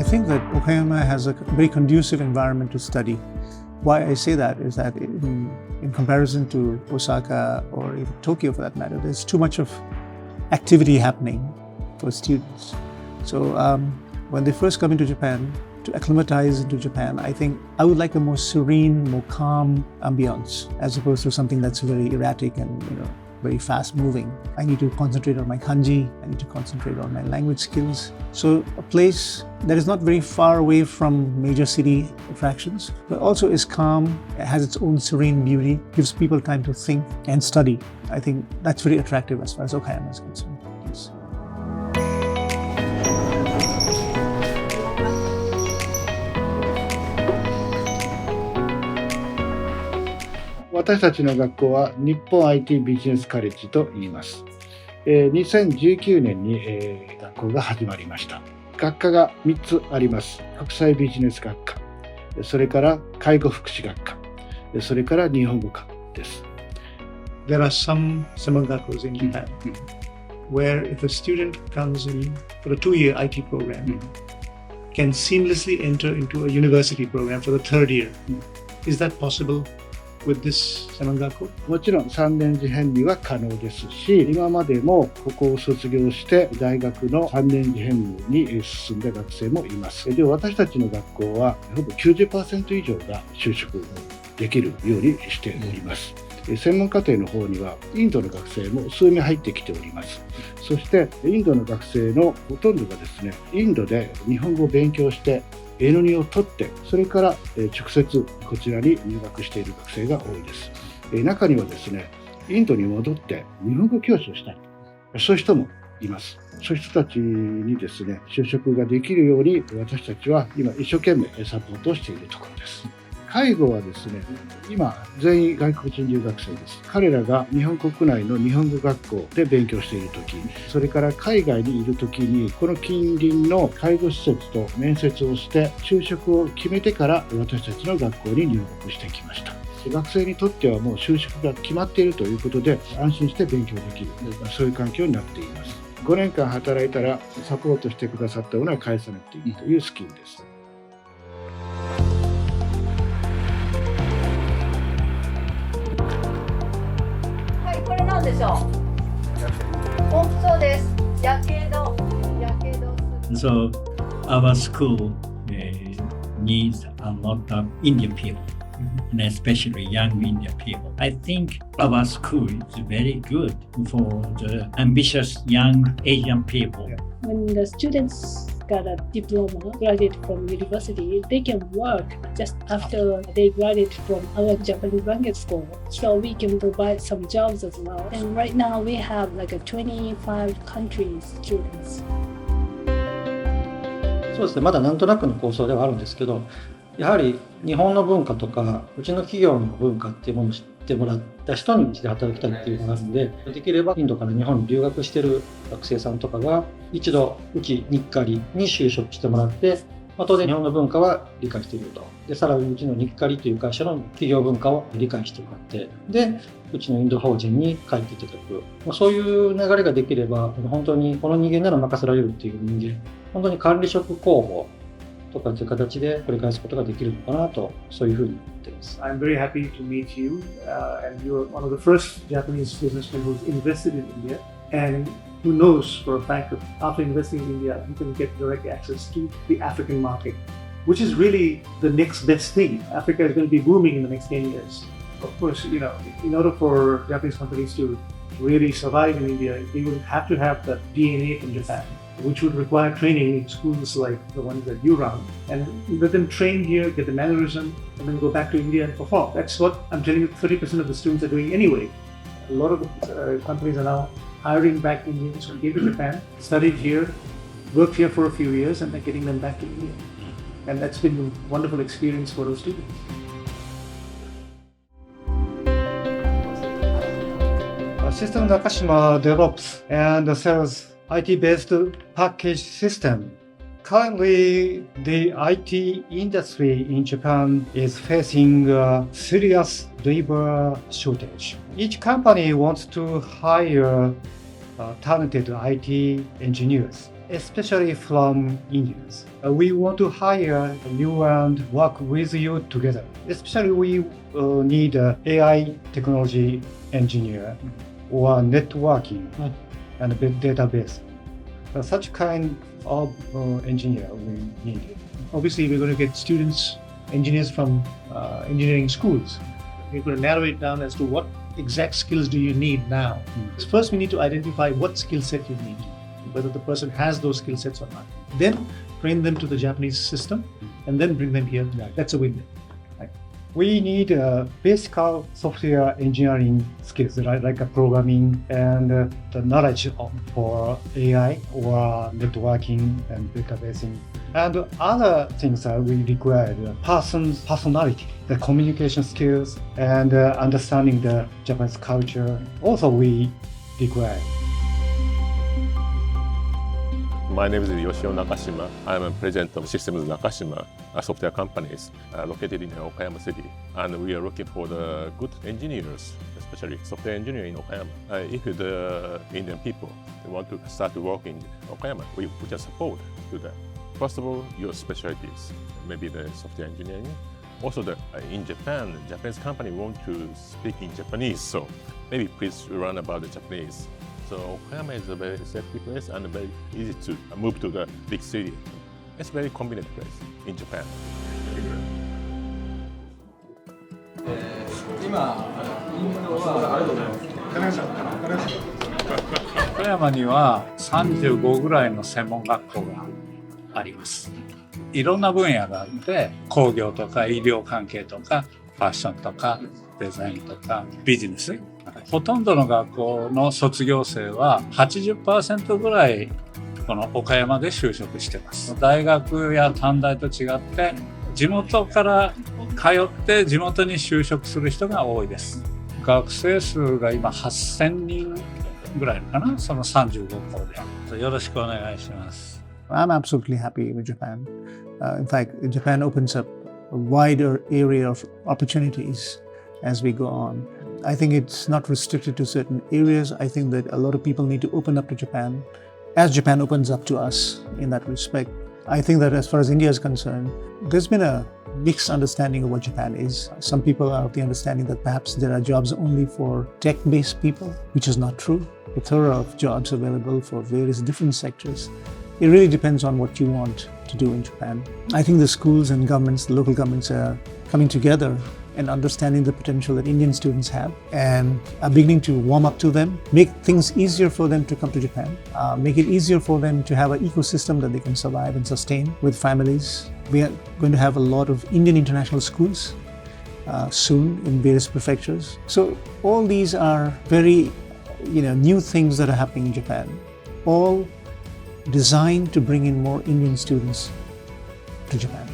think that Okayama has a very conducive environment to study. Why I say that is that in comparison to Osaka or even Tokyo for that matter, there's too much of activity happening for students. So when they first come into Japan, to acclimatize into Japan, I think I would like a more serene, more calm ambience as opposed to something that's very erratic and very fast moving. I need to concentrate on my kanji, I need to concentrate on my language skills. So a place that is not very far away from major city attractions, but also is calm, has its own serene beauty, gives people time to think and study. I think that's very attractive as far as Okayama is concerned. Yes. 私たちの学校は日本 IT ビジネスカレッジと言います。2019年に学校が始まりました。学科が3つあります。国際ビジネス学科、それから介護福祉学科、それから日本語科です。There are some semangakos in Japan where if a student comes in for a 2-year IT program, can seamlessly enter into a university program for the 3rd year. Is that possible?With this semangako? もちろん3年次編入は可能ですし、今までもここを卒業して大学の3年次編入に進んだ学生もいます。でも私たちの学校はほぼ 90% 以上が就職できるようにしております。専門課程の方にはインドの学生も数名入ってきております。そしてインドの学生のほとんどがですね、インドで日本語を勉強してN2 を取って、それから直接こちらに入学している学生が多いです。中にはですね、インドに戻って日本語教師をしたい、そういう人もいます。そういう人たちにですね、就職ができるように私たちは今一生懸命サポートをしているところです。介護はですね、今全員外国人留学生です。彼らが日本国内の日本語学校で勉強しているとき、それから海外にいるときに、この近隣の介護施設と面接をして、就職を決めてから私たちの学校に入学してきました。学生にとってはもう就職が決まっているということで、安心して勉強できる、そういう環境になっています。5年間働いたらサポートしてくださったものは返さなくていいというスキームです。何でしょう。そうです。やけど。So our school needs a lot of Indian people, and especially young Indian people. I think our school is very good for the ambitious young Asian people. When the students got a diploma, graduate from university, they can work just after they graduate from our Japanese language school. So we can provide some jobs as well. And right now we have like a 25 countries students. そうですね、まだなんとなくの構想ではあるんですけど、やはり日本の文化とかうちの企業の文化っていうものを知ってもらった人にうちで働きたいっていうのがあるので、できればインドから日本に留学している学生さんとかが一度うち日課里に就職してもらって、当然日本の文化は理解していると。でさらにうちの日課里という会社の企業文化を理解してもらって、でうちのインド法人に帰っていただく、そういう流れができれば本当にこの人間なら任せられるっていう人間、本当に管理職候補とかという形で繰り返すことができるのかなと、そういうふうに思っています。I'm very happy to meet you, and you're one of the first Japanese businessmen who's invested in India, and who knows for a fact that after investing in India, you can get direct access to the African market, which is really the next best thing. Africa is going to be booming in the next 10 years. Of course, in order for Japanese companies to really survive in India, they would have to have that DNA from Japan.Which would require training in schools like the ones that you run, and let them train here, get the mannerism, and then go back to India and perform. That's what I'm telling you 30% of the students are doing anyway. A lot of the companies are now hiring back Indians who came to Japan, studied here, worked here for a few years, and then getting them back to India. And that's been a wonderful experience for those students. System Nakashima develops and sells IT-based package system. Currently, the IT industry in Japan is facing a serious labor shortage. Each company wants to hire talented IT engineers. especially from Indians. We want to hire you and work with you together. Especially we need an AI technology engineer or networking and database. Such kind of engineer we need. Obviously, we're going to get students, engineers from engineering schools. We're going to narrow it down as to what exact skills do you need now. First, we need to identify what skill set you need, whether the person has those skill sets or not. Then train them to the Japanese system and then bring them here. That's a win-win. We need basic software engineering skills, right? Like programming and the knowledge for AI or networking and databasing. And other things that we require, the person's personality, the communication skills, and understanding the Japanese culture. Also, we require. My name is Yoshio Nakashima. I'm a president of Systems Nakashima, a software companies located in Okayama City. And we are looking for the good engineers, especially software engineer in Okayama. If the Indian people want to start working in Okayama, we can support to them. First of all, your specialties, maybe the software engineering. Also, in Japan, Japanese company want to speak in Japanese, so maybe please learn about the Japanese. So Okayama is a very safety place and very easy to move to the big city. It's a very convenient place in Japan. 岡山には35ぐらいの専門学校があります。いろんな分野があって、工業とか医療関係とかファッションとかデザインとかビジネス。ほとんどの学校の卒業生は 80% ぐらいこの岡山で就職してます。大学や短大と違って地元から通って地元に就職する人が多いです。学生数が今8000人ぐらいかな、その35校で。よろしくお願いします。I'm absolutely happy with Japan. In fact, Japan opens up a wider area of opportunities as we go on. I think it's not restricted to certain areas. I think that a lot of people need to open up to Japan as Japan opens up to us in that respect. I think that as far as India is concerned, there's been a mixed understanding of what Japan is. Some people are of the understanding that perhaps there are jobs only for tech-based people, which is not true. A plethora of jobs available for various different sectors. It really depends on what you want to do in Japan. I think the schools and governments, the local governments are coming together and understanding the potential that Indian students have and are beginning to warm up to them, make things easier for them to come to Japan, make it easier for them to have an ecosystem that they can survive and sustain with families. We are going to have a lot of Indian international schools soon in various prefectures. So all these are very new things that are happening in Japan, all designed to bring in more Indian students to Japan.